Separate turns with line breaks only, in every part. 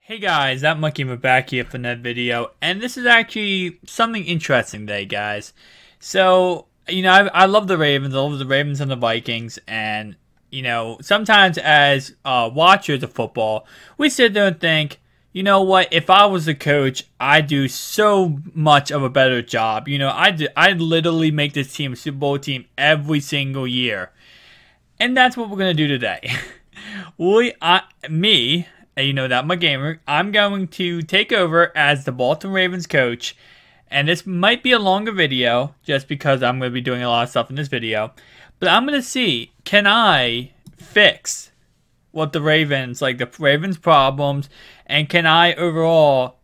Hey guys, ThatMUTGamer back here for another video, and this is actually something interesting today, guys. So, I love the Ravens, I love the Ravens and the Vikings, and, sometimes as watchers of football, we sit there and think, you know what, if I was a coach, I'd do so much of a better job. I'd literally make this team a Super Bowl team every single year. And that's what we're going to do today. ThatMUTGamer, I'm going to take over as the Baltimore Ravens coach, and this might be a longer video just because I'm going to be doing a lot of stuff in this video, but I'm going to see, can I fix what the Ravens problems, and can I overall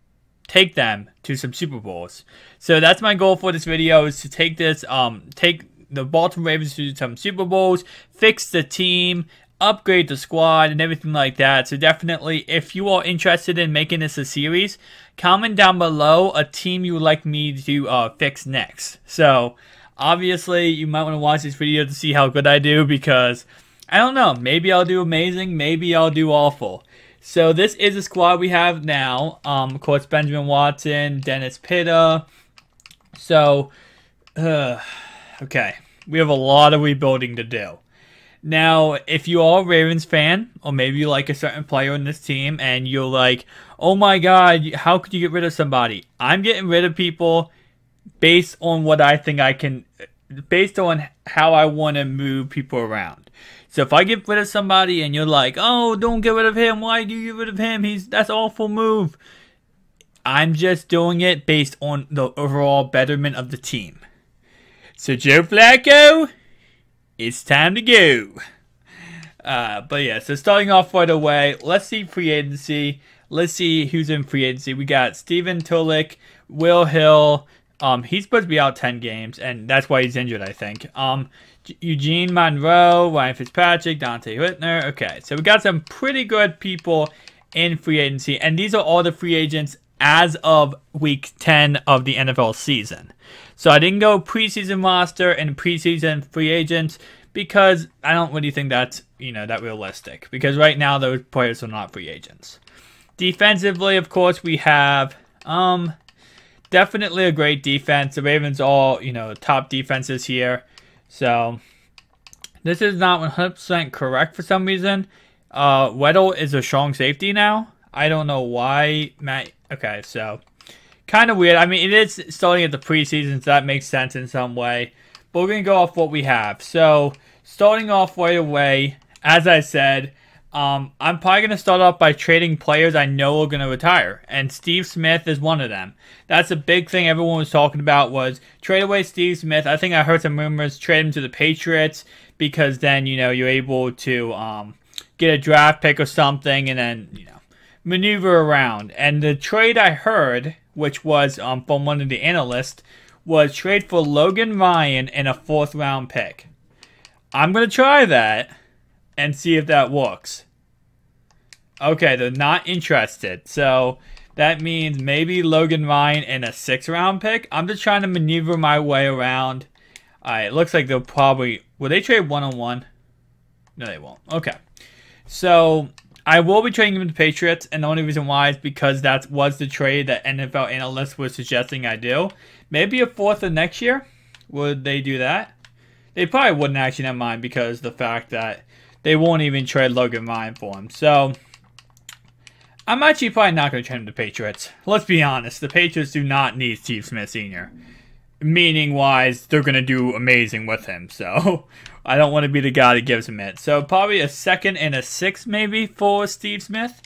take them to some Super Bowls? So that's my goal for this video, is to take the Baltimore Ravens to some Super Bowls, fix the team, upgrade the squad, and everything like that. So definitely, if you are interested in making this a series, comment down below a team you would like me to fix next. So obviously, you might want to watch this video to see how good I do, because I don't know, maybe I'll do amazing, maybe I'll do awful. So this is the squad we have now. Of course, Benjamin Watson, Dennis Pitta. So, okay, we have a lot of rebuilding to do. Now, if you are a Ravens fan, or maybe you like a certain player in this team, and you're like, oh my god, how could you get rid of somebody? I'm getting rid of people based on what I think I can, based on how I want to move people around. So if I get rid of somebody and you're like, oh, don't get rid of him, why do you get rid of him? That's an awful move. I'm just doing it based on the overall betterment of the team. So Joe Flacco, it's time to go. But yeah, so starting off right away, let's see free agency. Let's see who's in free agency. We got Steven Tulick, Will Hill. He's supposed to be out 10 games, and that's why he's injured, I think. Eugene Monroe, Ryan Fitzpatrick, Dante Whitner. Okay, so we got some pretty good people in free agency, and these are all the free agents as of week 10 of the NFL season. So I didn't go preseason roster and preseason free agents because I don't really think that's, that realistic. Because right now those players are not free agents. Defensively, of course, we have definitely a great defense. The Ravens all, top defenses here. So this is not 100% correct for some reason. Weddle is a strong safety now. I don't know why. Okay, so kind of weird. I mean, it is starting at the preseason, so that makes sense in some way. But we're going to go off what we have. So, starting off right away, as I said, I'm probably going to start off by trading players I know are going to retire. And Steve Smith is one of them. That's a big thing everyone was talking about, was trade away Steve Smith. I think I heard some rumors, trade him to the Patriots, because then, you're able to get a draft pick or something, and then, maneuver around. And the trade I heard, which was from one of the analysts, was trade for Logan Ryan and a 4th round pick. I'm going to try that and see if that works. Okay, they're not interested. So that means maybe Logan Ryan and a 6th round pick. I'm just trying to maneuver my way around. Alright, it looks like they'll probably... Will they trade one-on-one? No, they won't. Okay. So I will be trading him to the Patriots, and the only reason why is because that was the trade that NFL analysts were suggesting I do. Maybe a 4th of next year. Would they do that? They probably wouldn't, actually, never mind, because the fact that they won't even trade Logan Ryan for him. So I'm actually probably not going to trade him to the Patriots. Let's be honest. The Patriots do not need Steve Smith Sr. Meaning-wise, they're going to do amazing with him. So I don't want to be the guy that gives him it. So probably a 2nd and a 6th maybe for Steve Smith.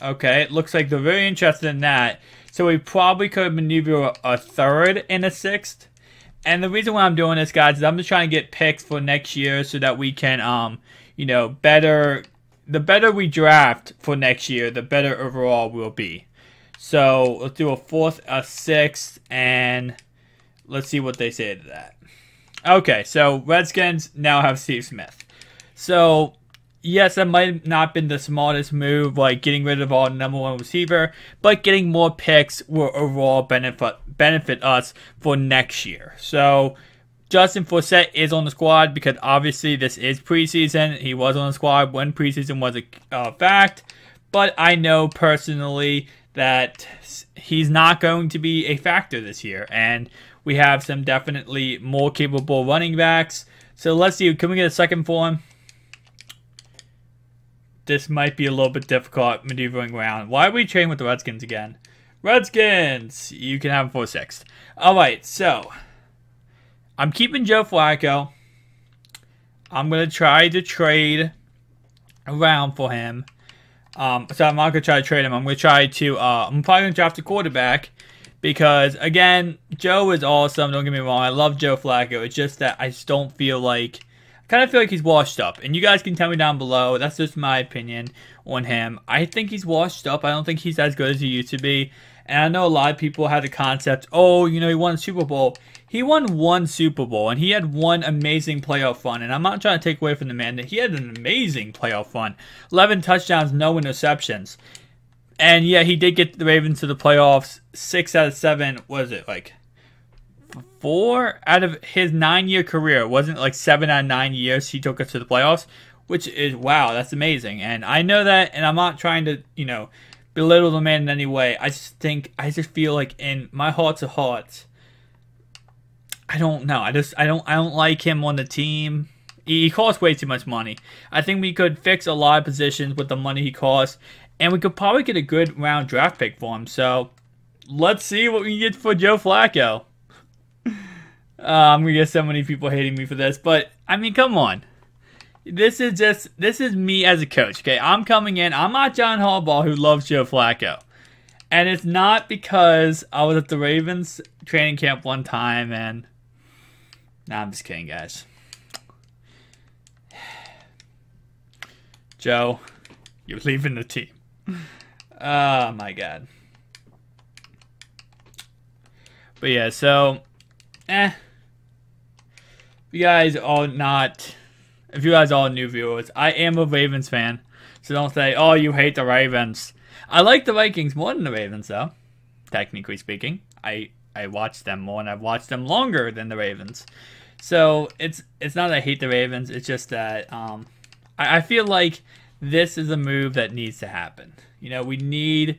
Okay, it looks like they're very interested in that. So we probably could maneuver a 3rd and a 6th. And the reason why I'm doing this, guys, is I'm just trying to get picks for next year so that we can, the better we draft for next year, the better overall we'll be. So let's do a 4th, a 6th, and let's see what they say to that. Okay, so Redskins now have Steve Smith. So yes, that might not have been the smartest move, like getting rid of our #1 receiver, but getting more picks will overall benefit us for next year. So Justin Forsett is on the squad because obviously this is preseason. He was on the squad when preseason was a fact. But I know personally that he's not going to be a factor this year. And we have some definitely more capable running backs. So let's see. Can we get a second for him? This might be a little bit difficult maneuvering around. Why are we trading with the Redskins again? Redskins! You can have him for 6th. Alright, so I'm keeping Joe Flacco. I'm going to try to trade around for him. So I'm not going to try to trade him. I'm going to try to, I'm probably going to draft a quarterback. Because, again, Joe is awesome. Don't get me wrong. I love Joe Flacco. It's just that I just don't feel like, I kind of feel like he's washed up. And you guys can tell me down below. That's just my opinion on him. I think he's washed up. I don't think he's as good as he used to be. And I know a lot of people had the concept, oh, you know, he won a Super Bowl. He won 1 Super Bowl, and he had 1 amazing playoff run. And I'm not trying to take away from the man. He had an amazing playoff run. 11 touchdowns, no interceptions. And yeah, he did get the Ravens to the playoffs 6 out of 7. Was it like 4 out of his 9-year career? It wasn't like 7 out of 9 years he took us to the playoffs, which is, wow, that's amazing. And I know that, and I'm not trying to, you know, belittle the man in any way. I just feel like in my hearts of hearts, I don't know. I don't like him on the team. He costs way too much money. I think we could fix a lot of positions with the money he costs, and we could probably get a good round draft pick for him. So let's see what we can get for Joe Flacco. I'm gonna get so many people hating me for this, but I mean, come on. This is me as a coach, okay? I'm coming in. I'm not John Harbaugh who loves Joe Flacco. And it's not because I was at the Ravens training camp one time and... Nah, I'm just kidding, guys. Joe, you're leaving the team. Oh, my God. But yeah, so... If you guys are not... If you guys are new viewers, I am a Ravens fan. So don't say, oh, you hate the Ravens. I like the Vikings more than the Ravens, though. Technically speaking. I watch them more, and I've watched them longer than the Ravens. So it's not that I hate the Ravens. It's just that I feel like this is a move that needs to happen. You know, we need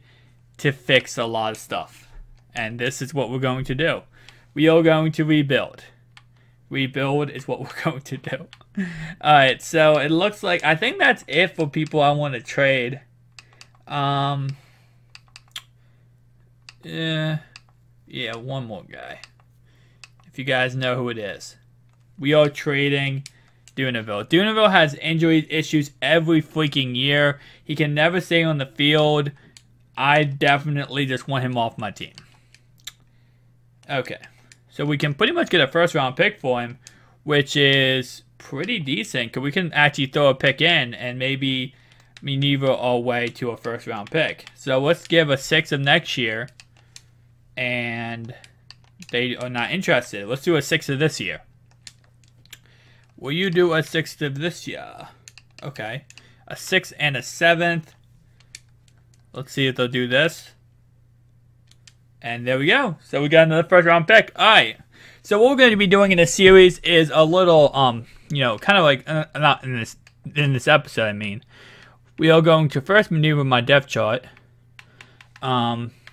to fix a lot of stuff. And this is what we're going to do. We are going to rebuild. Rebuild is what we're going to do. Alright, so it looks like, I think that's it for people I want to trade. Yeah, one more guy. If you guys know who it is. We are trading Dunaville. Dunaville has injury issues every freaking year. He can never stay on the field. I definitely just want him off my team. Okay. So we can pretty much get a first round pick for him, which is pretty decent, because we can actually throw a pick in and maybe maneuver our way to a first round pick. So let's give a 6 of next year, and they are not interested. Let's do a 6 of this year. Will you do a 6 of this year? Okay. A 6 and a 7th. Let's see if they'll do this. And there we go. So we got another first round pick. Alright. So what we're going to be doing in this series is a little, you know, kind of like, not in this episode, I mean. We are going to first maneuver my depth chart.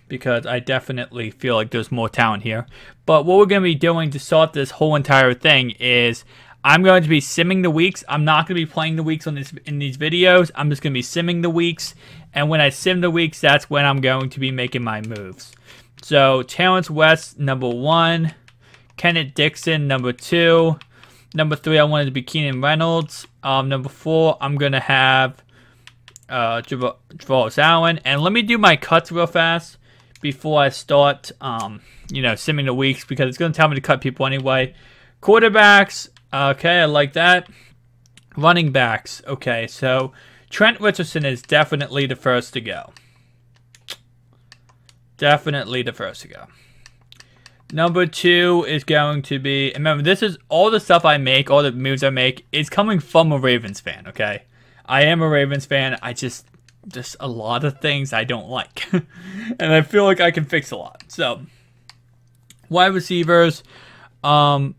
Because I definitely feel like there's more talent here. But what we're going to be doing to start this whole entire thing is I'm going to be simming the weeks. I'm not going to be playing the weeks in these videos. I'm just going to be simming the weeks. And when I sim the weeks, that's when I'm going to be making my moves. So, Terrence West, number 1. Kenneth Dixon, number 2. Number 3, I wanted to be Keenan Reynolds. Number 4, I'm going to have Travis Allen. And let me do my cuts real fast before I start, you know, simming the weeks, because it's going to tell me to cut people anyway. Quarterbacks, okay, I like that. Running backs, okay, so Trent Richardson is definitely the first to go. Definitely the first to go. Number 2 is going to be... Remember, this is all the stuff I make, all the moves I make, is coming from a Ravens fan, okay? I am a Ravens fan. I just a lot of things I don't like. And I feel like I can fix a lot. So, wide receivers. Unlike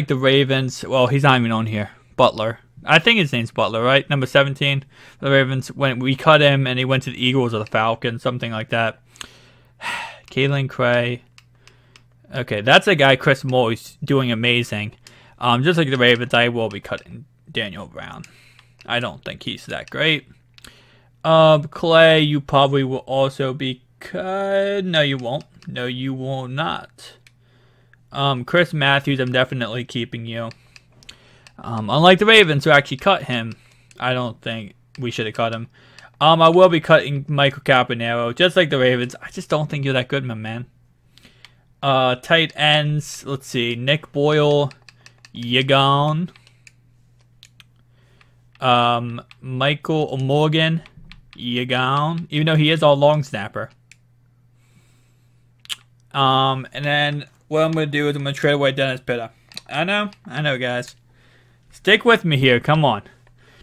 the Ravens... Well, he's not even on here. Butler. I think his name's Butler, right? Number 17. The Ravens, when we cut him and he went to the Eagles or the Falcons, something like that. Kalen Cray. Okay, that's a guy, Chris Moore, who's doing amazing. Just like the Ravens, I will be cutting Daniel Brown. I don't think he's that great. Clay, you probably will also be cut. No, you won't. No, you will not. Chris Matthews, I'm definitely keeping you. Unlike the Ravens, who actually cut him, I don't think we should have cut him. I will be cutting Michael Caponero, just like the Ravens. I just don't think you're that good, my man. Tight ends, let's see. Nick Boyle, you gone. Michael Morgan, you gone. Even though he is our long snapper. And then what I'm going to do is I'm going to trade away Dennis Pitta. I know, guys. Stick with me here, come on.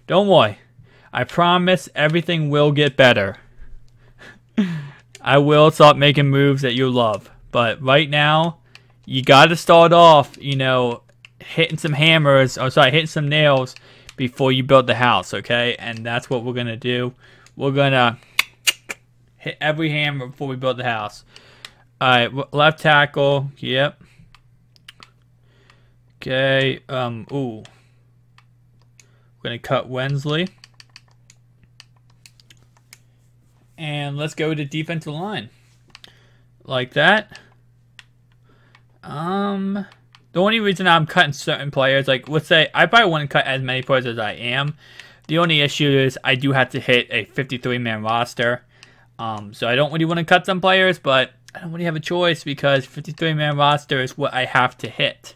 Don't worry. I promise everything will get better. I will start making moves that you love. But right now, you got to start off, you know, hitting some hammers, hitting some nails before you build the house, okay? And that's what we're going to do. We're going to hit every hammer before we build the house. Alright, left tackle, yep. Okay, ooh. We're going to cut Wensley. And let's go to defensive line. Like that. The only reason I'm cutting certain players, like, let's say, I probably wouldn't cut as many players as I am. The only issue is I do have to hit a 53-man roster. So I don't really want to cut some players, but I don't really have a choice because 53-man roster is what I have to hit.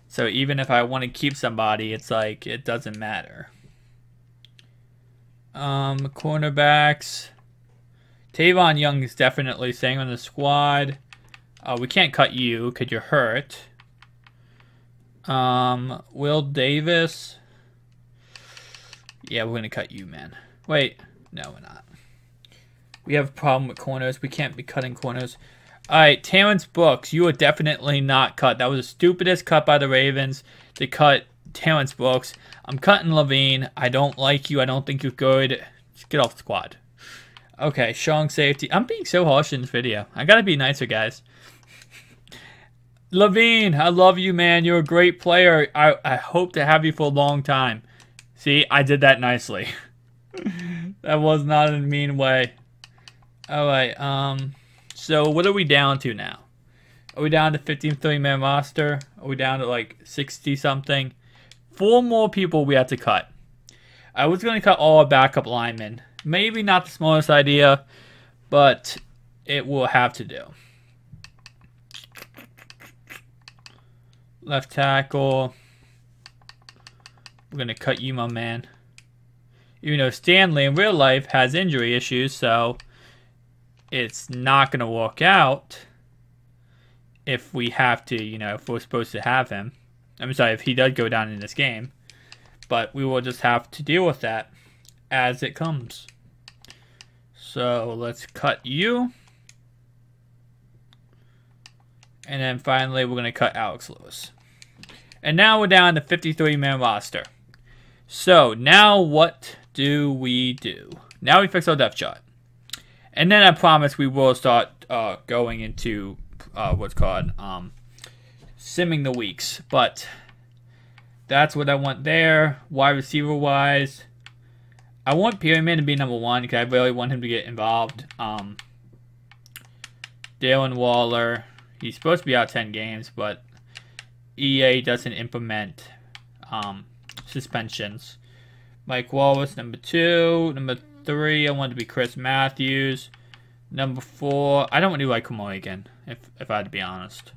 So even if I want to keep somebody, it's like, it doesn't matter. Cornerbacks. Tavon Young is definitely staying on the squad. We can't cut you because you're hurt. Will Davis. Yeah, we're going to cut you, man. Wait. No, we're not. We have a problem with corners. We can't be cutting corners. Alright, Terrence Brooks. You are definitely not cut. That was the stupidest cut by the Ravens to cut Terrence Brooks. I'm cutting Levine. I don't like you. I don't think you're good. Just get off the squad. Okay, strong safety. I'm being so harsh in this video. I gotta be nicer, guys. Levine, I love you, man. You're a great player. I hope to have you for a long time. See, I did that nicely. That was not in a mean way. Alright, so what are we down to now? Are we down to 53-man roster? Are we down to like 60-something? 4 more people we have to cut. I was going to cut all our backup linemen. Maybe not the smartest idea, but it will have to do. Left tackle. We're going to cut you, my man. Even though Stanley in real life has injury issues, so it's not going to work out if we have to, you know, if we're supposed to have him. I'm sorry, if he does go down in this game. But we will just have to deal with that as it comes. So let's cut you. And then finally, we're going to cut Alex Lewis. And now we're down to 53-man roster. So now what do we do? Now we fix our depth chart. And then I promise we will start going into what's called simming the weeks. But that's what I want there. Wide receiver wise, I want Perryman to be number 1 because I really want him to get involved. Dalen Waller, he's supposed to be out 10 games, but EA doesn't implement suspensions. Mike Wallace, number 2. Number 3, I want to be Chris Matthews. Number 4, I don't really like Kamoy again, if I had to be honest.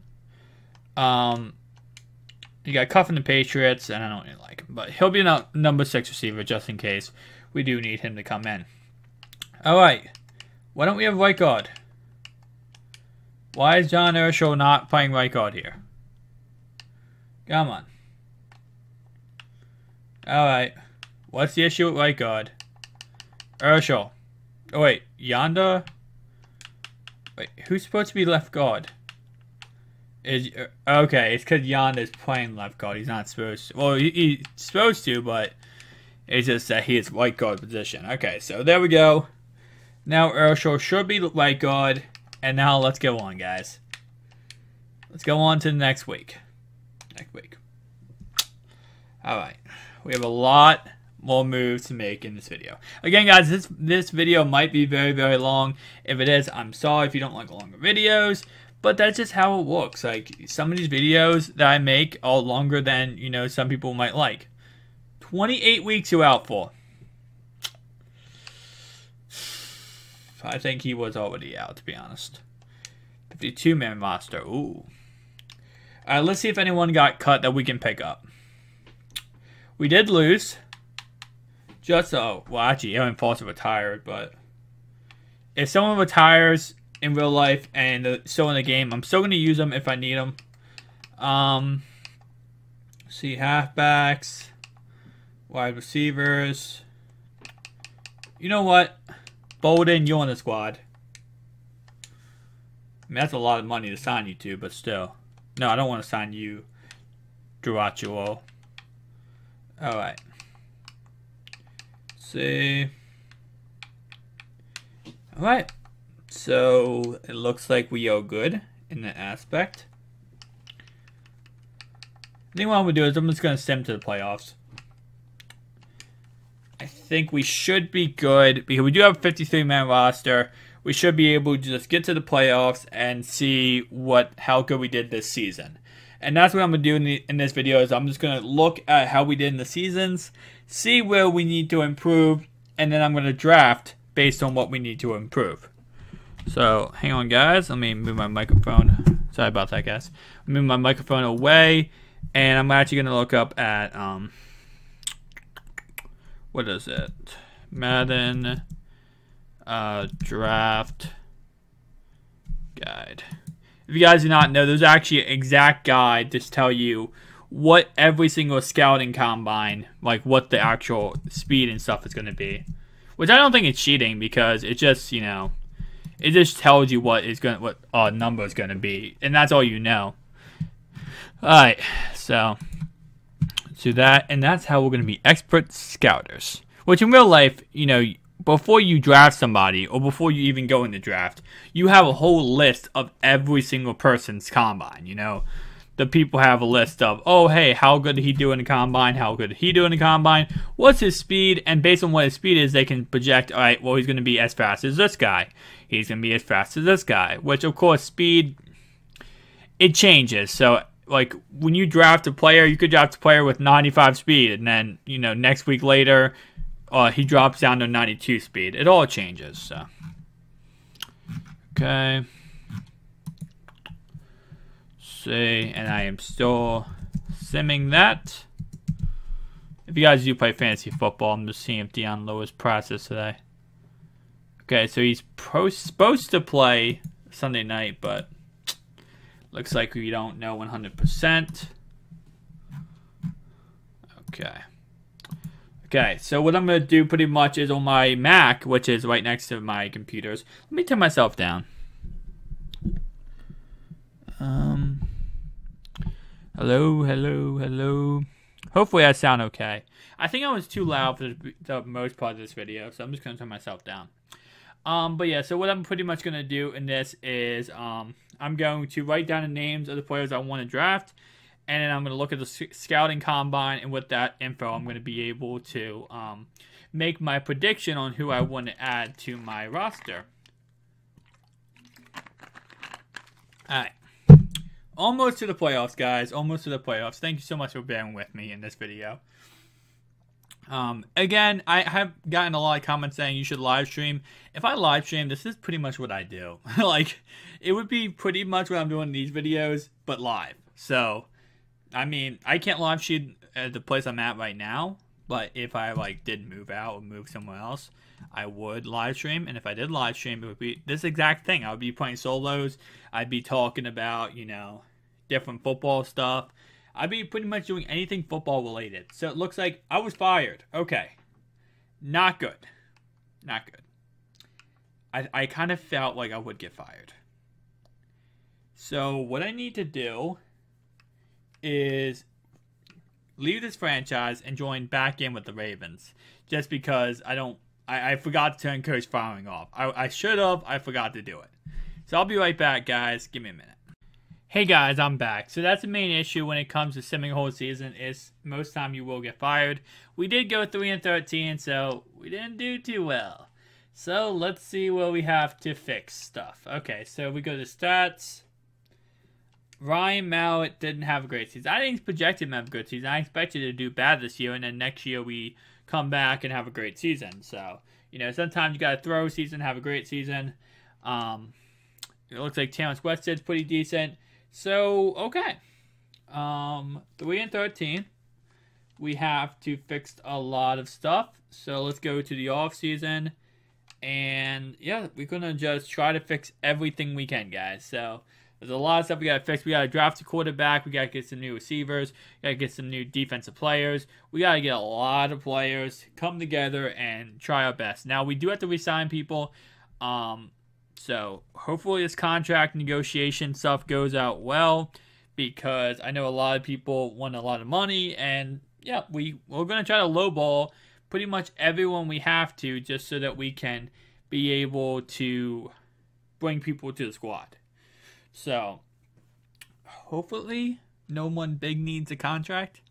You got Cuff in the Patriots, and I don't really like him, but he'll be a number 6 receiver just in case we do need him to come in. Alright, why don't we have right guard? Why is John Urschel not playing right guard here? Come on. Alright, what's the issue with right guard? Urschel. Oh wait, Yonda? Wait, who's supposed to be left guard? Okay, it's because Yonda's playing left guard. He's not supposed to. Well, he's supposed to, but It's just that he is right guard position. Okay, so there we go. Now Urshel should be right guard. And now let's go on, guys. Let's go on to the next week. Alright. We have a lot more moves to make in this video. Again, guys, this video might be very, very long. If it is, I'm sorry if you don't like longer videos. But that's just how it works. Like, some of these videos that I make are longer than, you know, some people might like. 28 weeks you're out for. I think he was already out, to be honest. 52-man roster. Ooh. Alright, let's see if anyone got cut that we can pick up. We did lose. Well, actually, Aaron Foster retired, but if someone retires in real life and still in the game, I'm still going to use them if I need them. See, halfbacks, wide receivers. You know what? Bolden, you're on the squad. I mean, that's a lot of money to sign you to, but still. No, I don't want to sign you, Durachuo. Alright. See. Alright. So, it looks like we are good in that aspect. I think what I'm going to do is I'm just going to sim to the playoffs. I think we should be good because we do have a 53-man roster. We should be able to just get to the playoffs and see how good we did this season. And that's what I'm going to do in this video is I'm just going to look at how we did in the seasons, see where we need to improve, and then I'm going to draft based on what we need to improve. So, hang on, guys. Let me move my microphone. Sorry about that, guys. Move my microphone away, and I'm actually going to look up at what is it? Madden draft guide. If you guys do not know, there's actually an exact guide to tell you what every single scouting combine, like what the actual speed and stuff is going to be. Which I don't think it's cheating because it just, you know, it just tells you what number is going to be, and that's all you know. All right, so to that, and that's how we're going to be expert scouters. Which in real life, you know, before you draft somebody or before you even go in the draft, you have a whole list of every single person's combine. You know, the people have a list of, oh, hey, how good did he do in the combine? How good did he do in the combine? What's his speed? And based on what his speed is, they can project, all right, well, he's going to be as fast as this guy. He's going to be as fast as this guy. Which, of course, speed, it changes. So, like, when you draft a player, you could draft a player with 95 speed, and then, you know, next week later, he drops down to 92 speed. It all changes, so. Okay. See, and I am still simming that. If you guys do play fantasy football, I'm just seeing if Deion Lewis practiced today. Okay, so he's supposed to play Sunday night, but looks like we don't know 100%. Okay, so what I'm going to do pretty much is on my Mac, which is right next to my computers. Let me turn myself down. Hello. Hopefully I sound okay. I think I was too loud for the most part of this video, so I'm just going to turn myself down. But yeah, so what I'm pretty much going to do in this is I'm going to write down the names of the players I want to draft, and then I'm going to look at the scouting combine, and with that info, I'm going to be able to make my prediction on who I want to add to my roster. Alright. Almost to the playoffs, guys. Almost to the playoffs. Thank you so much for bearing with me in this video. Again, I have gotten a lot of comments saying you should live stream. If I live stream, this is pretty much what I do. Like, it would be pretty much what I'm doing in these videos, but live. So, I mean, I can't live stream at the place I'm at right now, but if I, like, did move out or move somewhere else, I would live stream. And if I did live stream, it would be this exact thing. I would be playing solos. I'd be talking about, you know, different football stuff. I'd be pretty much doing anything football related. So it looks like I was fired. Okay. Not good. Not good. I kind of felt like I would get fired. So what I need to do is leave this franchise and join back in with the Ravens. Just because I forgot to turn Coach Firing off. I should have. I forgot to do it. So I'll be right back, guys. Give me a minute. Hey guys, I'm back. So that's the main issue when it comes to simming a whole season is most time you will get fired. We did go 3-13, so we didn't do too well. So let's see what we have to fix stuff. Okay, so we go to stats. Ryan Mallett didn't have a great season. I didn't project him to have a good season. I expected to do bad this year, and then next year we come back and have a great season. So, you know, sometimes you got to throw a season, have a great season. It looks like Terrence West did pretty decent. So, okay. 3-13. We have to fix a lot of stuff. So, let's go to the off season. And, yeah, we're going to just try to fix everything we can, guys. So, there's a lot of stuff we got to fix. We got to draft a quarterback. We got to get some new receivers. We got to get some new defensive players. We got to get a lot of players, come together, and try our best. Now, we do have to re-sign people. So hopefully this contract negotiation stuff goes out well, because I know a lot of people want a lot of money, and yeah, we're going to try to lowball pretty much everyone we have to, just so that we can be able to bring people to the squad. So hopefully no one big needs a contract.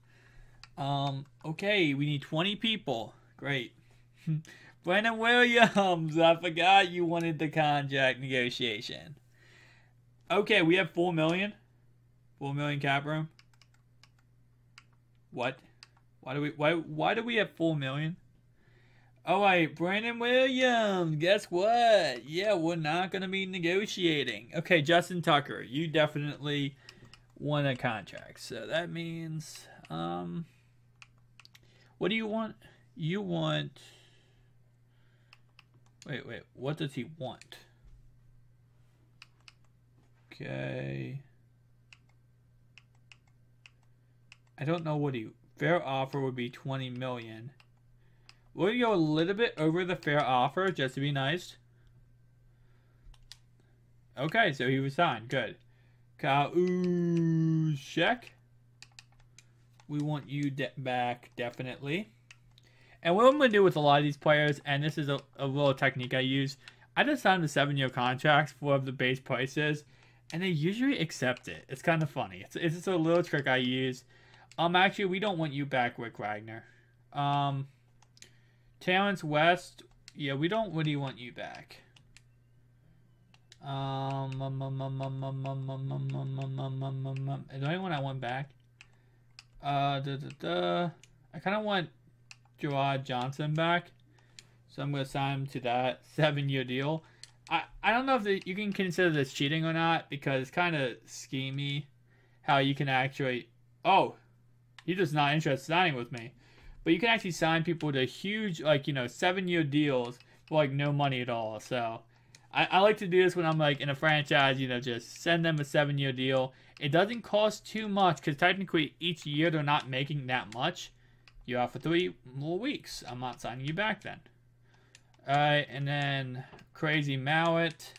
Okay, we need 20 people. Great. Brandon Williams, I forgot you wanted the contract negotiation. Okay, we have $4 million. $4 million cap room. What? Why do we have $4 million? All right, Brandon Williams. Guess what? Yeah, we're not gonna be negotiating. Okay, Justin Tucker, you definitely want a contract. So that means, what do you want? You want. Wait, what does he want? Okay. I don't know what fair offer would be 20 million. We'll go a little bit over the fair offer just to be nice. Okay, so he was signed. Good. Kaushek. We want you back, definitely. And what I'm going to do with a lot of these players, and this is a little technique I use, I just sign the 7-year contracts for the base prices, and they usually accept it. It's kind of funny. It's just a little trick I use. Actually, we don't want you back, Rick Wagner. Terrence West, yeah, we don't really want you back. Is there anyone I want back? I kind of want G.O.A.T. Johnson back, so I'm going to sign him to that 7-year deal. I don't know if you can consider this cheating or not, because it's kind of schemy how you can actually, oh, he's just not interested in signing with me, but you can actually sign people to huge, like, 7-year deals for like no money at all. So I like to do this when I'm like in a franchise, just send them a 7-year deal. It doesn't cost too much, because technically each year they're not making that much. You're out for 3 more weeks. I'm not signing you back then. Alright, and then Crazy Mallett.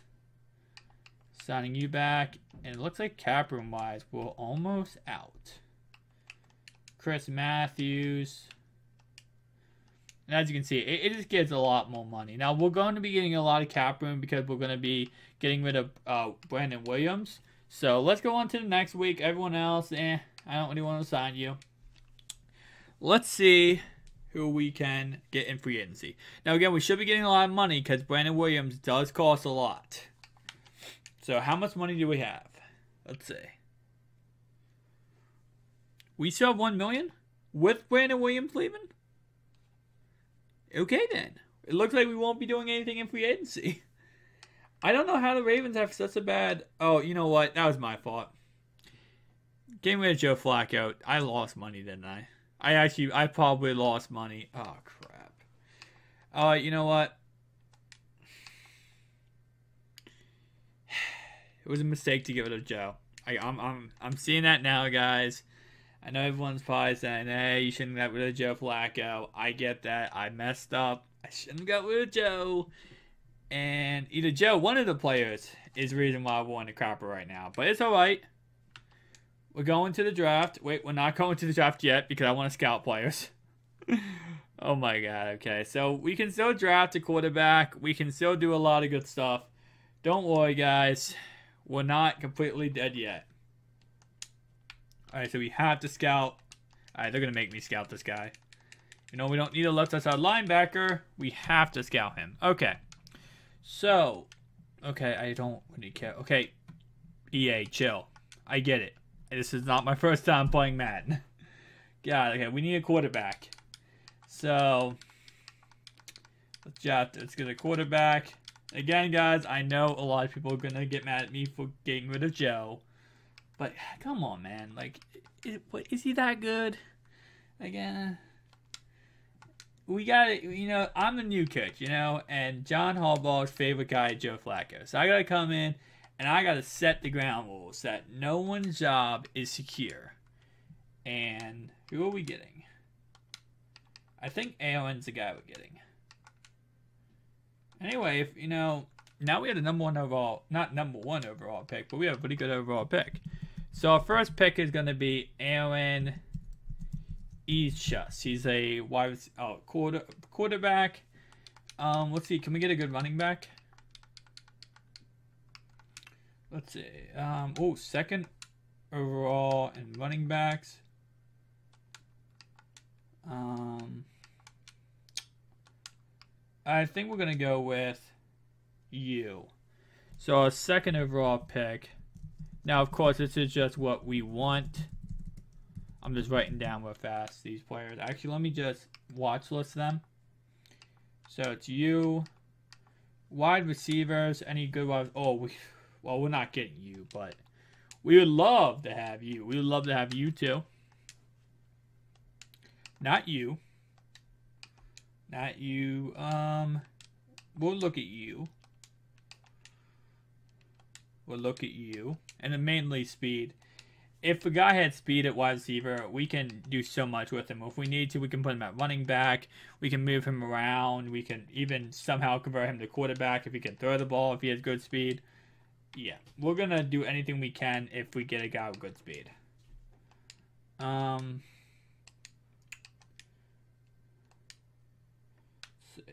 Signing you back. And it looks like cap room wise, we're almost out. Chris Matthews. And as you can see, it just gives a lot more money. Now, we're going to be getting a lot of cap room because we're going to be getting rid of Brandon Williams. So let's go on to the next week. Everyone else, I don't really want to sign you. Let's see who we can get in free agency. Now, again, we should be getting a lot of money because Brandon Williams does cost a lot. So, how much money do we have? Let's see. We still have $1 million with Brandon Williams leaving? Okay, then. It looks like we won't be doing anything in free agency. I don't know how the Ravens have such a bad... Oh, you know what? That was my fault. Getting rid of Joe Flacco. I lost money, didn't I? I probably lost money. Oh, crap. You know what? It was a mistake to get rid of Joe. I'm seeing that now, guys. I know everyone's probably saying, hey, you shouldn't have got rid of Joe Flacco. I get that. I messed up. I shouldn't have got rid of Joe. And either Joe, one of the players, is the reason why I want to crapper right now. But it's alright. We're going to the draft. Wait, we're not going to the draft yet because I want to scout players. Oh my god, okay. So we can still draft a quarterback. We can still do a lot of good stuff. Don't worry, guys. We're not completely dead yet. Alright, so we have to scout. Alright, they're going to make me scout this guy. You know, we don't need a left side linebacker. We have to scout him. Okay. So, okay, I don't really care. Okay, EA, chill. I get it. This is not my first time playing Madden. God, okay, we need a quarterback. So, let's get a quarterback. Again, guys, I know a lot of people are going to get mad at me for getting rid of Joe. But, come on, man. Like, is he that good? Again, we got it. You know, I'm the new coach, you know, and John Harbaugh's favorite guy is Joe Flacco. So I got to come in and I got to set the ground rules that no one's job is secure. And who are we getting? I think Aaron's the guy we're getting. Anyway, if you know, now we have the number 1 overall, not number 1 overall pick, but we have a pretty good overall pick. So our first pick is going to be Aaron Eachus. He's a quarterback. Let's see, can we get a good running back? Let's see. Second overall in running backs. I think we're going to go with you. So our second overall pick. Now, of course, this is just what we want. I'm just writing down real fast these players. Actually, let me just watch list them. So it's you. Wide receivers. Any good wide? Oh, well, we're not getting you, but we would love to have you. We would love to have you too. Not you. Not you. We'll look at you. We'll look at you. And then mainly speed. If a guy had speed at wide receiver, we can do so much with him. If we need to, we can put him at running back. We can move him around. We can even somehow convert him to quarterback if he can throw the ball, if he has good speed. Yeah, we're going to do anything we can if we get a guy with good speed. Let's see.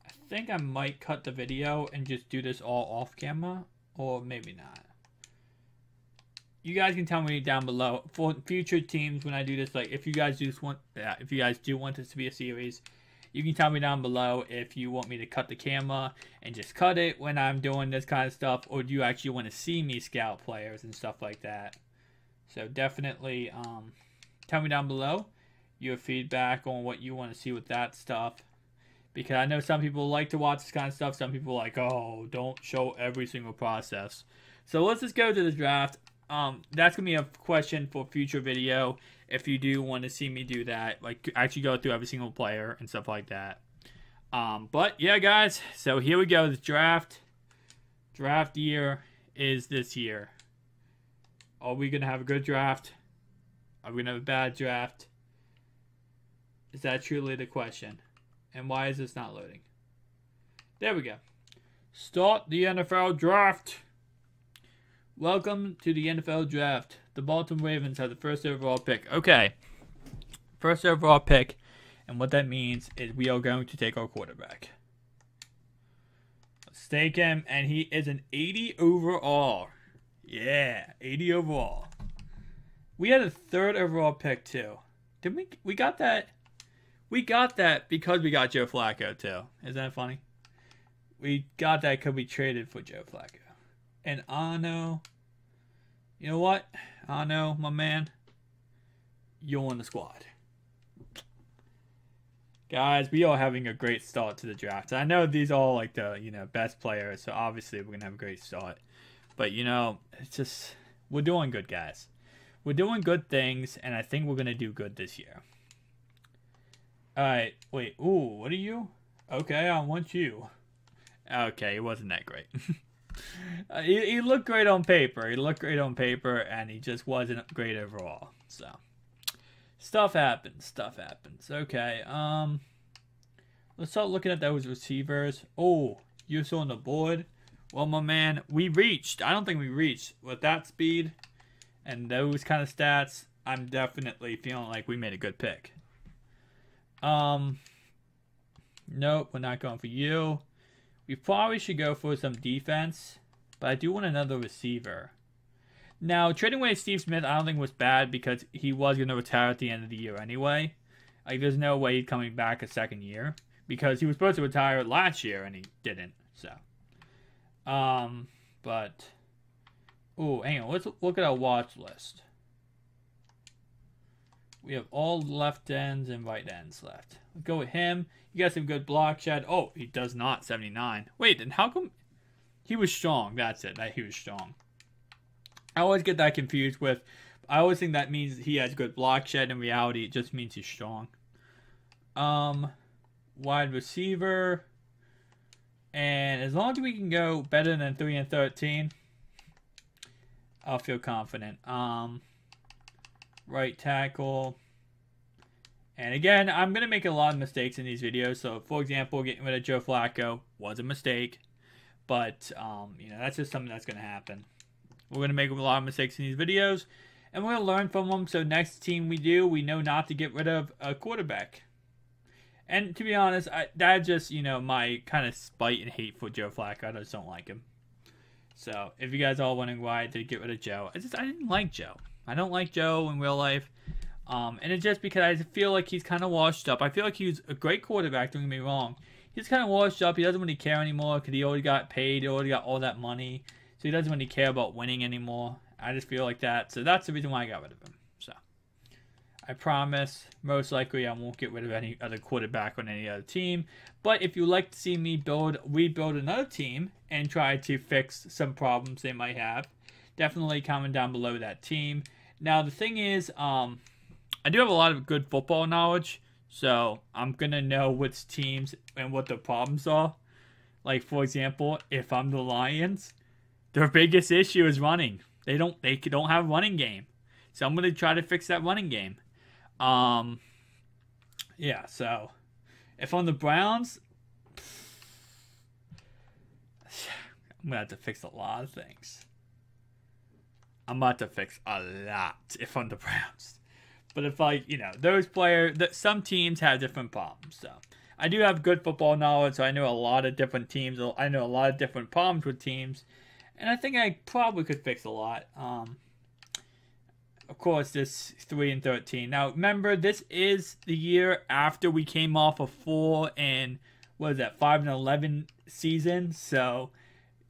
I think I might cut the video and just do this all off camera, or maybe not. You guys can tell me down below for future teams when I do this. Like, if you guys do want this to be a series, you can tell me down below if you want me to cut the camera and just cut it when I'm doing this kind of stuff, or do you actually want to see me scout players and stuff like that. So definitely tell me down below your feedback on what you want to see with that stuff, because I know some people like to watch this kind of stuff. Some people are like, oh, don't show every single process. So let's just go to the draft. That's gonna be a question for a future video if you do want to see me do that, like actually go through every single player and stuff like that. But yeah, guys, so here we go. The draft year is this year. Are we gonna have a good draft? Are we gonna have a bad draft? Is that truly the question? And why is this not loading? There we go. Start the NFL draft. Welcome to the NFL draft. The Baltimore Ravens have the first overall pick. Okay. First overall pick. And what that means is we are going to take our quarterback. Let's take him. And he is an 80 overall. Yeah, 80 overall. We had a third overall pick too. Didn't we got that? We got that because we got Joe Flacco too. Isn't that funny? We got that because we traded for Joe Flacco. And Ano, you know what? Ano, my man, you're on the squad. Guys, we are having a great start to the draft. I know these are all like the, best players, so obviously we're going to have a great start. But, it's just, we're doing good, guys. We're doing good things, and I think we're going to do good this year. Alright, wait, ooh, what are you? Okay, I want you. Okay, it wasn't that great. He looked great on paper. He looked great on paper, and he just wasn't great overall. So, stuff happens. Stuff happens. Okay, let's start looking at those receivers. Oh, you're still on the board. Well, my man, we reached. I don't think we reached with that speed and those kind of stats. I'm definitely feeling like we made a good pick. Nope, we're not going for you. We probably should go for some defense, but I do want another receiver. Now, trading away Steve Smith, I don't think was bad because he was going to retire at the end of the year anyway. Like, there's no way he's coming back a second year because he was supposed to retire last year and he didn't. So, but, oh, hang on, let's look at our watch list. We have all left ends and right ends left. Let's go with him. You got some good block shed. Oh, he does not, 79. Wait, then how come he was strong? That's it, that he was strong. I always get that confused with, I always think that means he has good block shed. In reality, it just means he's strong. Wide receiver. And as long as we can go better than 3 and 13, I'll feel confident. Right tackle. And again, I'm going to make a lot of mistakes in these videos. So, for example, getting rid of Joe Flacco was a mistake. But, you know, that's just something that's going to happen. We're going to make a lot of mistakes in these videos. And we're going to learn from them. So, next team we do, we know not to get rid of a quarterback. And to be honest, that's just, you know, my kind of spite and hate for Joe Flacco. I just don't like him. So, if you guys are all wondering why I did get rid of Joe, I didn't like Joe. I don't like Joe in real life. And it's just because I feel like he's kind of washed up. I feel like he's a great quarterback, don't get me wrong. He's kind of washed up. He doesn't really care anymore because he already got paid. He already got all that money. So he doesn't really care about winning anymore. I just feel like that. So that's the reason why I got rid of him. So I promise, most likely I won't get rid of any other quarterback on any other team. But if you'd like to see me rebuild another team and try to fix some problems they might have, definitely comment down below that team. Now, the thing is, I do have a lot of good football knowledge, so I'm going to know which teams and what the problems are. Like, for example, if I'm the Lions, their biggest issue is running. They don't have a running game. So I'm going to try to fix that running game. Yeah, so if I'm the Browns, I'm going to have to fix a lot of things. I'm about to fix a lot if I'm the Browns. But if, like, you know, those players, some teams have different problems. So I do have good football knowledge, so I know a lot of different teams. I know a lot of different problems with teams. And I think I probably could fix a lot. Of course, this 3 and 13. Now, remember, this is the year after we came off a 5 and 11 season. So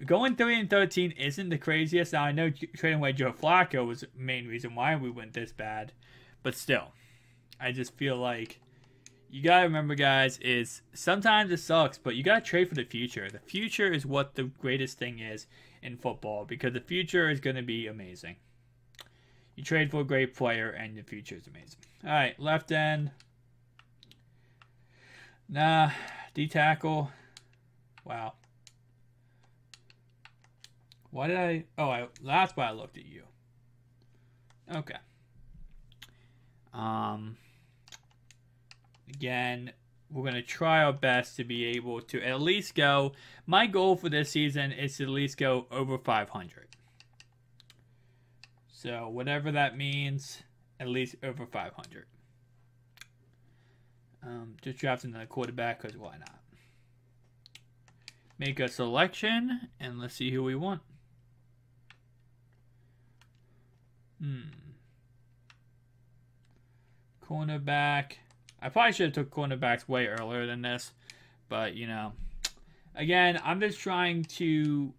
going 3 and 13 isn't the craziest. Now, I know trading away Joe Flacco was the main reason why we went this bad. But still, I just feel like you got to remember, guys, is sometimes it sucks, but you got to trade for the future. The future is what the greatest thing is in football because the future is going to be amazing. You trade for a great player and the future is amazing. All right, left end. Nah, D-tackle. Wow. Why did I... Oh, that's why I looked at you. Okay. Again, we're going to try our best to be able to at least go... My goal for this season is to at least go over 500. So, whatever that means, at least over 500. Just draft another quarterback, because why not? Make a selection, and let's see who we want. Cornerback. I probably should have took cornerbacks way earlier than this. But, you know. Again, I'm just trying to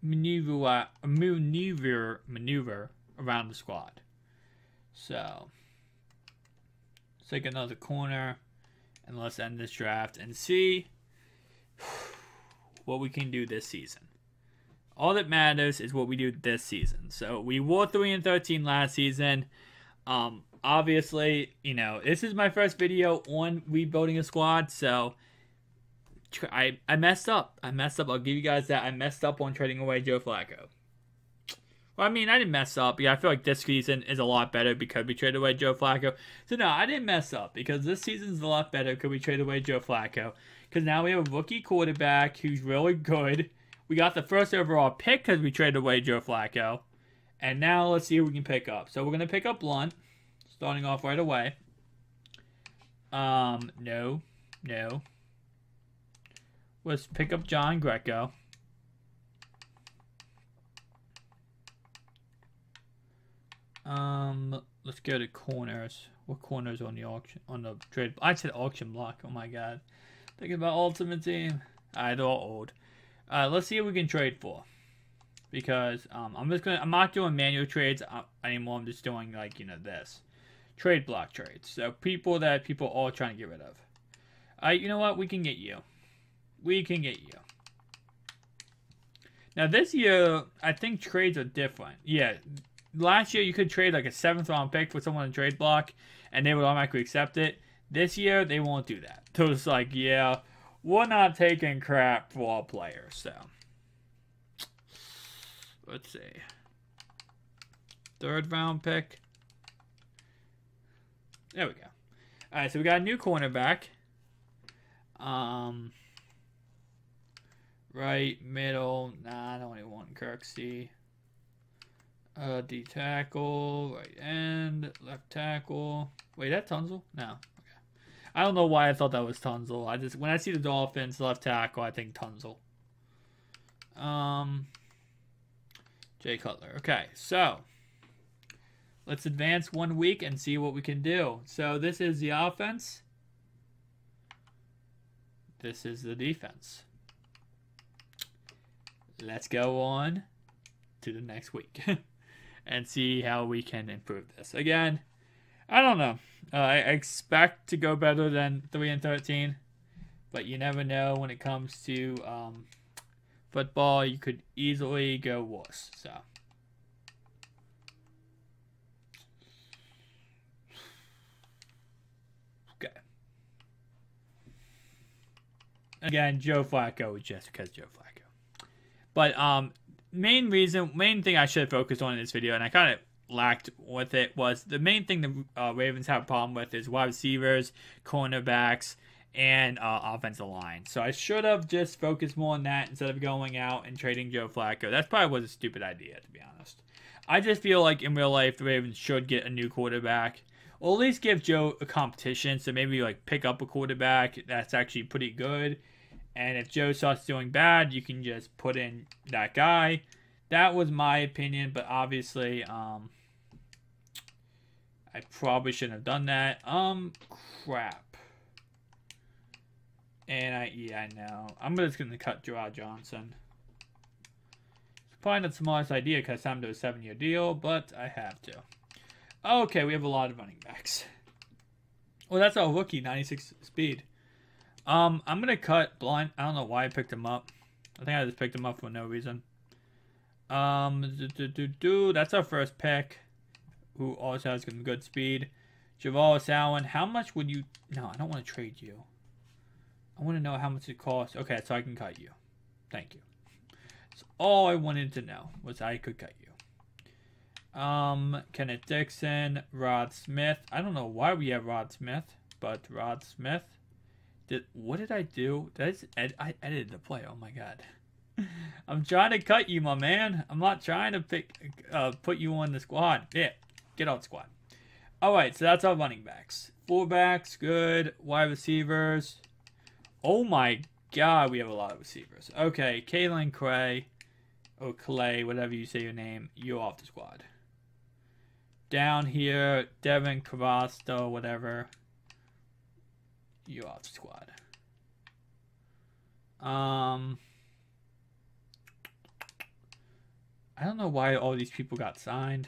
maneuver around the squad. So, let's take another corner. And let's end this draft and see what we can do this season. All that matters is what we do this season. So, we wore 3 and 13 last season. Obviously, you know, this is my first video on rebuilding a squad, so I messed up. I'll give you guys that. I messed up on trading away Joe Flacco. Well, I mean, I didn't mess up. Yeah, I feel like this season is a lot better because we traded away Joe Flacco. So, no, I didn't mess up because this season's a lot better because we traded away Joe Flacco. Because now we have a rookie quarterback who's really good. We got the first overall pick because we traded away Joe Flacco. And now let's see who we can pick up. So we're going to pick up Blunt, starting off right away. No. Let's pick up John Greco. Let's go to corners. What corners on the auction, on the trade? I said auction block. Oh my god. Thinking about Ultimate Team. Alright, they're all old. Let's see what we can trade for. Because I'm not doing manual trades anymore. I'm just doing like, this. Trade block trades. So people that people are all trying to get rid of. You know what? We can get you. We can get you. Now this year, I think trades are different. Yeah. Last year, you could trade like a 7th round pick for someone in trade block, and they would automatically accept it. This year, they won't do that. So it's like, yeah, we're not taking crap for all players. So, let's see. 3rd round pick. There we go. All right, so we got a new cornerback. Right, middle. Nah, I don't even want Kirksey. D tackle, right end, left tackle. Wait, that Tunzel? No. Okay. I don't know why I thought that was Tunzel. When I see the Dolphins left tackle, I think Tunzel. Jay Cutler. Okay, so let's advance 1 week and see what we can do. So this is the offense. This is the defense. Let's go on to the next week. And see how we can improve this. Again, I don't know. I expect to go better than 3-13, but you never know when it comes to football. You could easily go worse. So, okay. Again, Joe Flacco, just because Joe Flacco. But main thing I should have focused on in this video, and I kind of lacked with it, was the main thing the Ravens have a problem with is wide receivers, cornerbacks, and offensive line. So I should have just focused more on that instead of going out and trading Joe Flacco. That's probably was a stupid idea, to be honest. I just feel like in real life, the Ravens should get a new quarterback, or at least give Joe a competition. So maybe like pick up a quarterback that's actually pretty good. And if Joe starts doing bad, you can just put in that guy. That was my opinion, but obviously, I probably shouldn't have done that. Crap. And I know. I'm just going to cut Gerard Johnson. It's probably not the smartest idea because I'm to a 7-year deal, but I have to. Okay, we have a lot of running backs. Well, that's our rookie, 96 speed. I'm going to cut Blunt. I don't know why I picked him up. I think I just picked him up for no reason. That's our first pick, who also has some good speed. Javalis Allen, how much would you... No, I don't want to trade you. I want to know how much it costs. Okay, so I can cut you. Thank you. So all I wanted to know was I could cut you. Kenneth Dixon, Rod Smith. I don't know why we have Rod Smith, but Rod Smith. What did I do? I edited the play. Oh my god. I'm trying to cut you, my man. I'm not trying to put you on the squad. Yeah, get out squad. All right, so that's our running backs. Fullbacks, good. Wide receivers. Oh my god, we have a lot of receivers. Okay, Kalen Cray, or Clay, whatever you say your name, you're off the squad. Down here, Devin Cavasto, whatever. You're off the squad. I don't know why all these people got signed,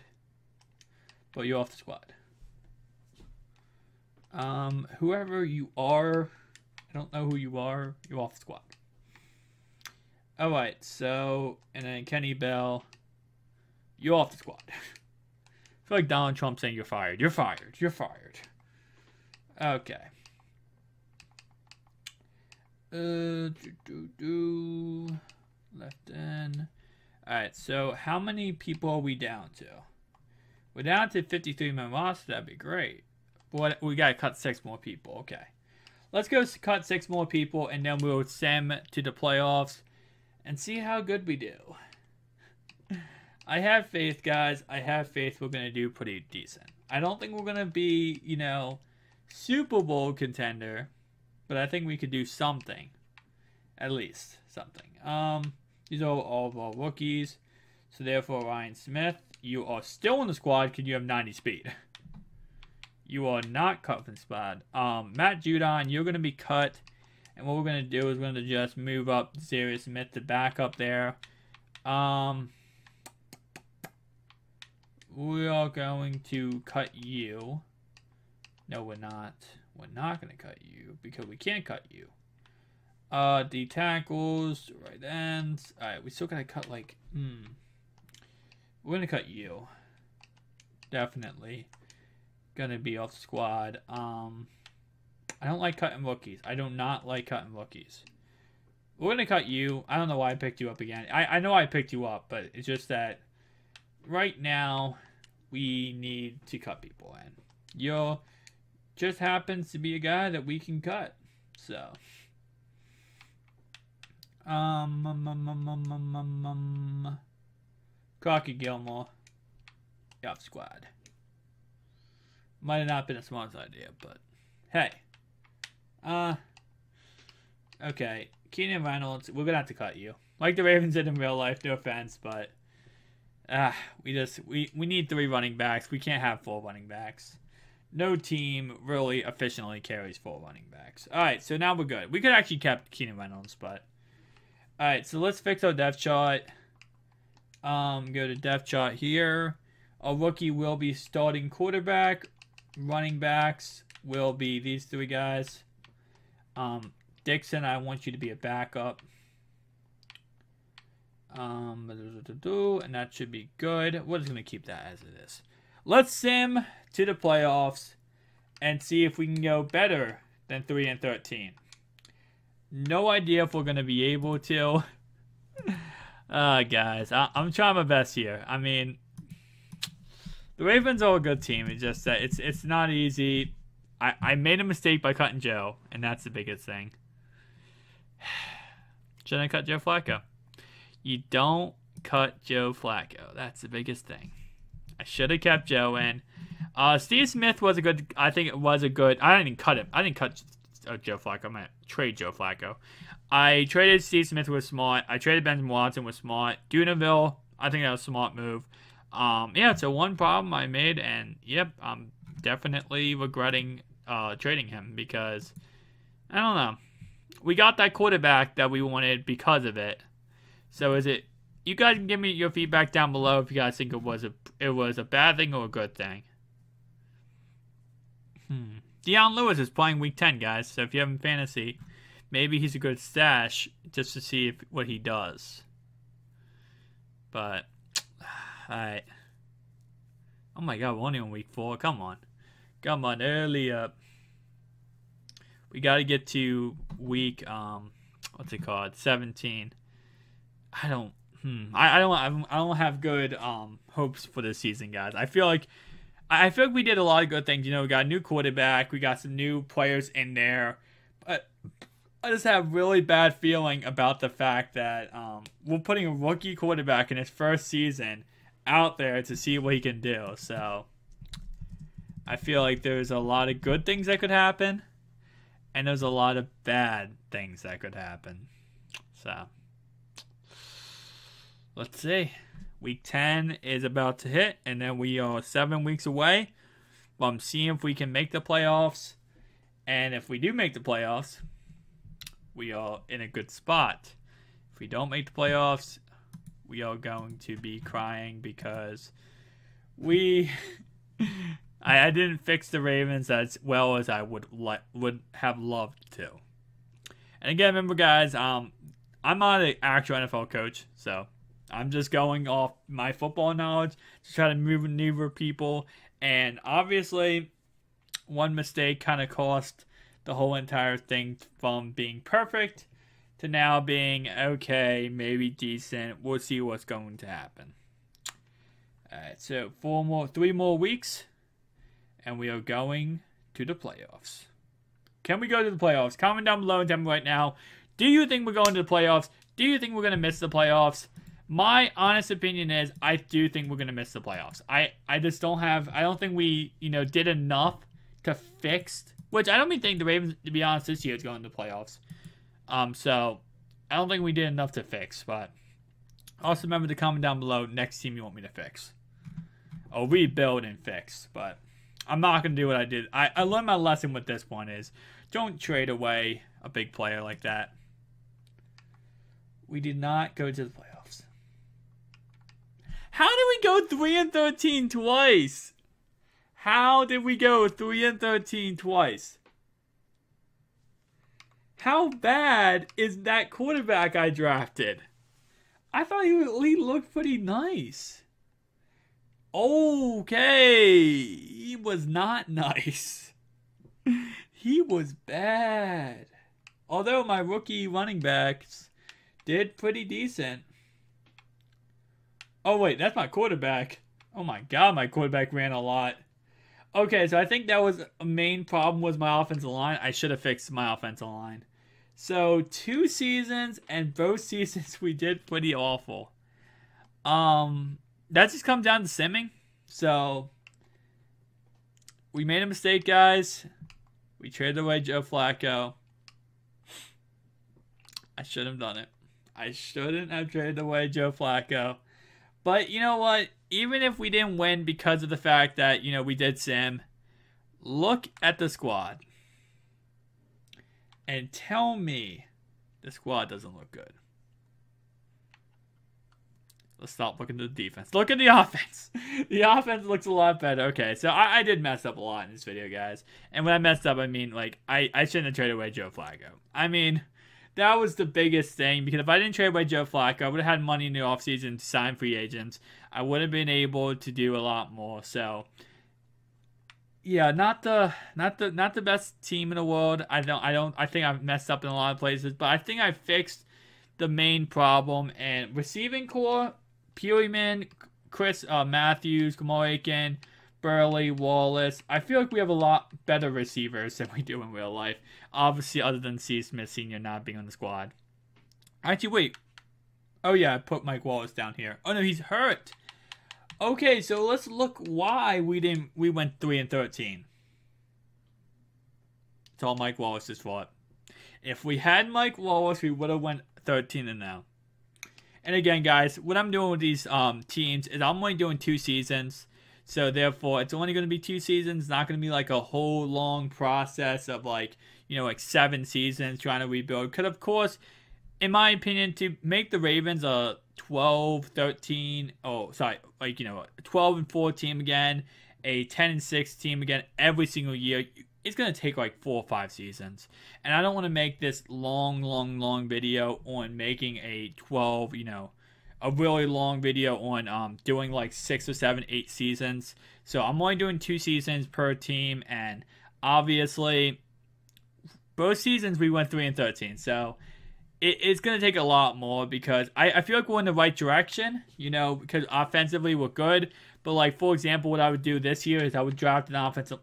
but you're off the squad. Whoever you are, I don't know who you are, you're off the squad. Alright, so, and then Kenny Bell, you're off the squad. I feel like Donald Trump saying you're fired. You're fired. You're fired. Okay. Left end. Alright, so how many people are we down to? We're down to 53-man roster. That'd be great. But we gotta cut 6 more people. Okay. Let's go cut 6 more people, and then we'll send to the playoffs. and see how good we do. I have faith, guys. I have faith we're going to do pretty decent. I don't think we're going to be, you know, Super Bowl contender, but I think we could do something. At least something. These are all of our rookies. So therefore, Ryan Smith, you are still in the squad because you have 90 speed. You are not cut from the squad. Matt Judon, you're going to be cut. And what we're going to do is we're going to just move up Darius Smith to back up there. We are going to cut you. No, we're not. We're not going to cut you because we can't cut you. The tackles, right ends. Alright, we still got to cut like... We're going to cut you. Definitely. Gonna be off the squad. I don't like cutting rookies. I do not like cutting rookies. We're gonna cut you. I don't know why I picked you up again. I know I picked you up, but it's just that right now we need to cut people in. You just happens to be a guy that we can cut. So Crockett Gilmore. Off squad. Might have not been a smart idea, but hey. Okay. Keenan Reynolds, we're gonna have to cut you. Like the Ravens did in real life, no offense, but we need 3 running backs. We can't have 4 running backs. No team really efficiently carries 4 running backs. Alright, so now we're good. We could actually kept Keenan Reynolds, but alright, so let's fix our depth chart. Go to depth chart here. Our rookie will be starting quarterback. Running backs will be these 3 guys. Dixon, I want you to be a backup. And that should be good. We're just going to keep that as it is. Let's sim to the playoffs and see if we can go better than 3-13. No idea if we're going to be able to. Guys, I'm trying my best here. I mean... The Ravens are a good team. It's just that it's not easy. I made a mistake by cutting Joe, and that's the biggest thing. Shouldn't I cut Joe Flacco? You don't cut Joe Flacco. That's the biggest thing. I should have kept Joe in. Steve Smith was a good... I think it was a good... I didn't even cut him. I didn't cut Joe Flacco. I'm going to trade Joe Flacco. I traded Steve Smith with smart. I traded Benjamin Watson with smart. Dunaville, I think that was a smart move. Yeah, so one problem I made, and yep, I'm definitely regretting trading him because, I don't know. We got that quarterback that we wanted because of it. So is it, you guys can give me your feedback down below if you guys think it was a bad thing or a good thing. Deion Lewis is playing week 10, guys, so if you have him in fantasy, maybe he's a good stash just to see what he does. But... Alright. Oh my god, we're only on week 4. Come on. Come on, early up. We gotta get to week, what's it called? 17. I don't have good, hopes for this season, guys. I feel like we did a lot of good things. You know, we got a new quarterback. We got some new players in there. But I just have a really bad feeling about the fact that, we're putting a rookie quarterback in his first season out there to see what he can do. So I feel like there's a lot of good things that could happen and there's a lot of bad things that could happen. So let's see. Week 10 is about to hit and then we are 7 weeks away from seeing if we can make the playoffs. And if we do make the playoffs, we are in a good spot. If we don't make the playoffs, we are going to be crying because I didn't fix the Ravens as well as I would have loved to. And again, remember guys, I'm not an actual NFL coach, so I'm just going off my football knowledge to try to maneuver people. And obviously, one mistake kind of cost the whole entire thing from being perfect to now being okay, maybe decent. We'll see what's going to happen. Alright, so 3 more weeks, and we are going to the playoffs. Can we go to the playoffs? Comment down below and tell me right now, Do you think we're going to the playoffs? Do you think we're going to miss the playoffs? My honest opinion is I do think we're going to miss the playoffs. I just don't have, I don't think we, did enough to fix, which I don't even think the Ravens, to be honest, this year is going to the playoffs. So I don't think we did enough to fix, but also remember to comment down below next team you want me to fix. Or rebuild and fix, but I'm not going to do what I did. I learned my lesson with this one is don't trade away a big player like that. We did not go to the playoffs. How did we go 3-13 twice? How did we go 3-13 twice? How bad is that quarterback I drafted? I thought he looked pretty nice. Okay. He was not nice. He was bad. Although my rookie running backs did pretty decent. Oh, wait. That's my quarterback. Oh, my God. My quarterback ran a lot. Okay, so I think that was a main problem was my offensive line. I should have fixed my offensive line. So 2 seasons, and both seasons we did pretty awful. That just comes down to simming. So we made a mistake, guys. We traded away Joe Flacco. I should have done it. I shouldn't have traded away Joe Flacco. But you know what? Even if we didn't win because of the fact that, we did sim, look at the squad. And tell me the squad doesn't look good. Let's stop looking at the defense. Look at the offense. The offense looks a lot better. Okay, so I did mess up a lot in this video, guys. And when I messed up, I mean, I shouldn't have traded away Joe Flacco. I mean, that was the biggest thing. Because if I didn't trade away Joe Flacco, I would have had money in the offseason to sign free agents. I would have been able to do a lot more. So, yeah, not the best team in the world. I think I've messed up in a lot of places. But I think I fixed the main problem. And receiving core, Peelyman, Chris Matthews, Kamal Aiken, Burley, Wallace. I feel like we have a lot better receivers than we do in real life. Obviously, other than C. Smith Sr. not being on the squad. Actually, wait. Oh, yeah, I put Mike Wallace down here. Oh, no, he's hurt. Okay, so let's look why we went 3-13. It's all Mike Wallace's fault. If we had Mike Wallace, we would have went 13-0. And again, guys, what I'm doing with these teams is I'm only doing 2 seasons. So, therefore, it's only going to be 2 seasons. It's not going to be like a whole long process of like 7 seasons trying to rebuild. Because, of course, in my opinion, to make the Ravens a 12-13, 12-4 team again, a 10-6 team again every single year, it's going to take like 4 or 5 seasons. And I don't want to make this long video on making a 12, a really long video on doing like 6 or 7, 8 seasons. So I'm only doing 2 seasons per team. And obviously, both seasons we went 3-13. So it's going to take a lot more because I feel like we're in the right direction, because offensively we're good. But, like, for example, what I would do this year is I would draft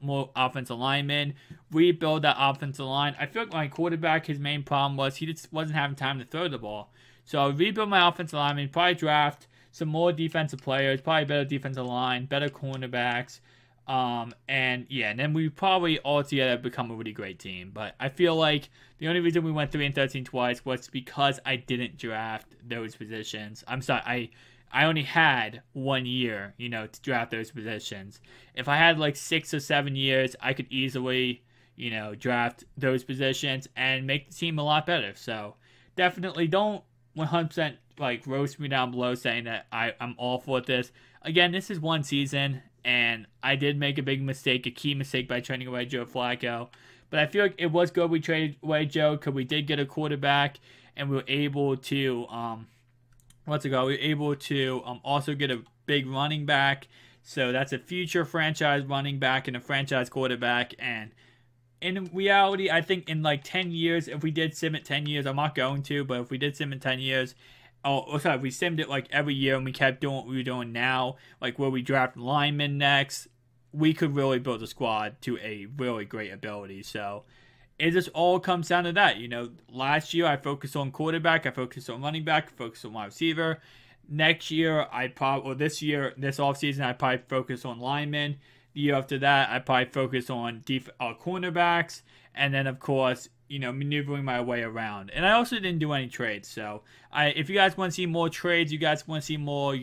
more offensive linemen, rebuild that offensive line. I feel like my quarterback, his main problem was he just wasn't having time to throw the ball. So I would rebuild my offensive linemen, probably draft some more defensive players, probably better defensive line, better cornerbacks. And then we probably all together become a really great team. But I feel like the only reason we went 3-13 twice was because I didn't draft those positions. I'm sorry, I only had 1 year, to draft those positions. If I had like 6 or 7 years, I could easily, draft those positions and make the team a lot better. So definitely don't 100% like roast me down below saying that I'm all for this. Again, this is 1 season, and I did make a big mistake, a key mistake by trading away Joe Flacco. But I feel like it was good we traded away Joe because we did get a quarterback, and we were able to we were able to also get a big running back. So that's a future franchise running back and a franchise quarterback. And in reality, I think in like 10 years, if we did sim it 10 years, I'm not going to, but if we did sim it 10 years, if we simmed it like every year and we kept doing what we were doing now, like where we draft linemen next, we could really build a squad to a really great ability. So it just all comes down to that. Last year I focused on quarterback, I focused on running back, I focused on wide receiver. Next year, this offseason, I probably focus on linemen. The year after that, I probably focus on cornerbacks. And then, of course, maneuvering my way around. And I also didn't do any trades. So, if you guys want to see more trades, you guys want to see more,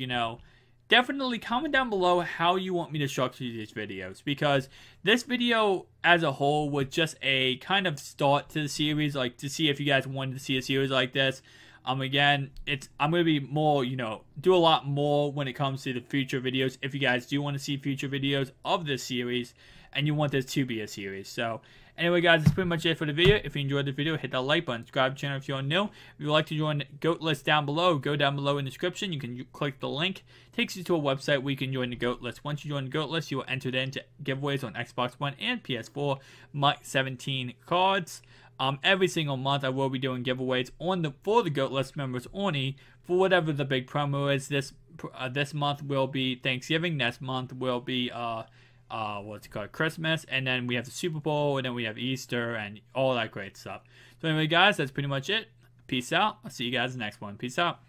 definitely comment down below how you want me to structure these videos. Because this video as a whole was just a kind of start to the series, like to see if you guys wanted to see a series like this. Again, I'm going to be more, do a lot more when it comes to the future videos. If you guys do want to see future videos of this series and you want this to be a series. So, anyway, guys, that's pretty much it for the video. If you enjoyed the video, hit that like button. Subscribe to the channel if you're new. If you'd like to join the GOAT list down below, go down below in the description. You can click the link. It takes you to a website where you can join the GOAT list. Once you join the GOAT list, you will enter into giveaways on Xbox One and PS4 MUT 17 cards. Every single month I will be doing giveaways for the GOAT list members only for whatever the big promo is. This month will be Thanksgiving. Next month will be Christmas, and then we have the Super Bowl, and then we have Easter and all that great stuff. So anyway, guys, that's pretty much it. Peace out. I'll see you guys in the next one. Peace out.